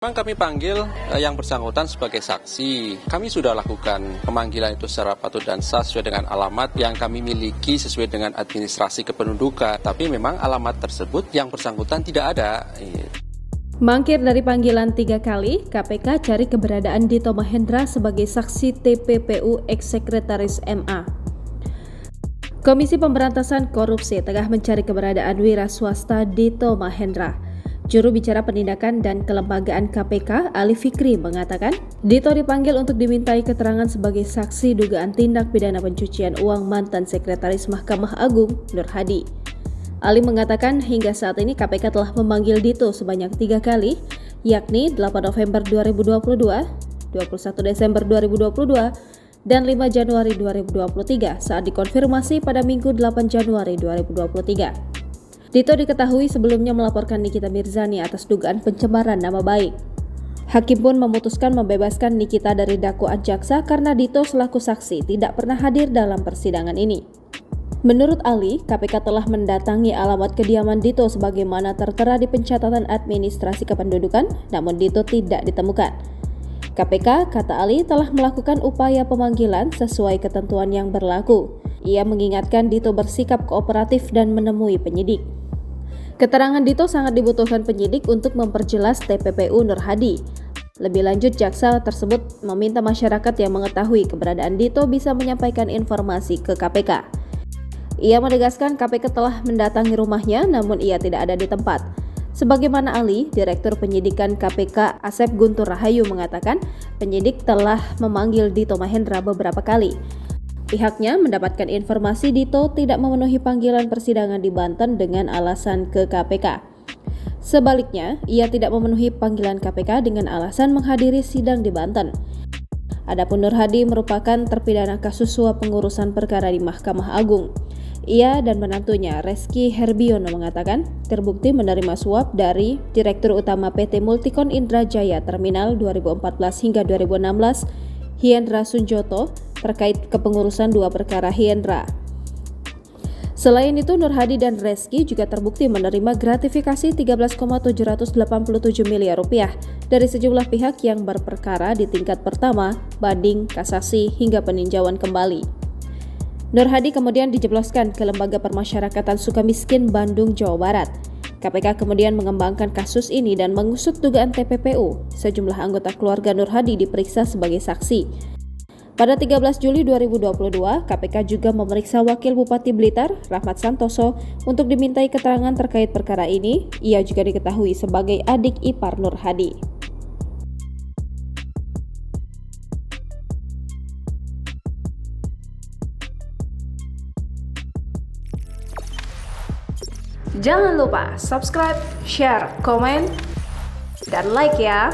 Memang kami panggil yang bersangkutan sebagai saksi. Kami sudah lakukan pemanggilan itu secara patut dan sah sesuai dengan alamat yang kami miliki sesuai dengan administrasi kependudukan. Tapi memang alamat tersebut yang bersangkutan tidak ada. Mangkir dari panggilan 3 kali, KPK cari keberadaan Dito Mahendra sebagai saksi TPPU ex-sekretaris MA. Komisi Pemberantasan Korupsi tengah mencari keberadaan wira swasta Dito Mahendra. Juru bicara penindakan dan kelembagaan KPK, Ali Fikri, mengatakan Dito dipanggil untuk dimintai keterangan sebagai saksi dugaan tindak pidana pencucian uang mantan Sekretaris Mahkamah Agung, Nur Hadi. Ali mengatakan hingga saat ini KPK telah memanggil Dito sebanyak 3 kali, yakni 8 November 2022, 21 Desember 2022, dan 5 Januari 2023 saat dikonfirmasi pada Minggu 8 Januari 2023. Dito diketahui sebelumnya melaporkan Nikita Mirzani atas dugaan pencemaran nama baik. Hakim pun memutuskan membebaskan Nikita dari dakwaan jaksa karena Dito selaku saksi tidak pernah hadir dalam persidangan ini. Menurut Ali, KPK telah mendatangi alamat kediaman Dito sebagaimana tertera di pencatatan administrasi kependudukan, namun Dito tidak ditemukan. KPK, kata Ali, telah melakukan upaya pemanggilan sesuai ketentuan yang berlaku. Ia mengingatkan Dito bersikap kooperatif dan menemui penyidik. Keterangan Dito sangat dibutuhkan penyidik untuk memperjelas TPPU Nur Hadi. Lebih lanjut, jaksa tersebut meminta masyarakat yang mengetahui keberadaan Dito bisa menyampaikan informasi ke KPK. Ia menegaskan KPK telah mendatangi rumahnya namun ia tidak ada di tempat. Sebagaimana Ali, Direktur Penyidikan KPK Asep Guntur Rahayu mengatakan, penyidik telah memanggil Dito Mahendra beberapa kali. Pihaknya mendapatkan informasi Dito tidak memenuhi panggilan persidangan di Banten dengan alasan ke KPK. Sebaliknya, ia tidak memenuhi panggilan KPK dengan alasan menghadiri sidang di Banten. Adapun Nur Hadi merupakan terpidana kasus suap pengurusan perkara di Mahkamah Agung. Ia dan menantunya Reski Herbiono mengatakan terbukti menerima suap dari Direktur Utama PT Multikon Indrajaya Terminal 2014 hingga 2016, Hiendra Sunjoto, terkait kepengurusan 2 perkara Hiendra. Selain itu, Nur Hadi dan Reski juga terbukti menerima gratifikasi 13,787 miliar rupiah dari sejumlah pihak yang berperkara di tingkat pertama, banding, kasasi, hingga peninjauan kembali. Nur Hadi kemudian dijebloskan ke Lembaga Permasyarakatan Sukamiskin, Bandung, Jawa Barat. KPK kemudian mengembangkan kasus ini dan mengusut dugaan TPPU. Sejumlah anggota keluarga Nur Hadi diperiksa sebagai saksi. Pada 13 Juli 2022, KPK juga memeriksa Wakil Bupati Blitar, Rahmat Santoso, untuk dimintai keterangan terkait perkara ini. Ia juga diketahui sebagai adik ipar Nur Hadi. Jangan lupa subscribe, share, komen, dan like ya!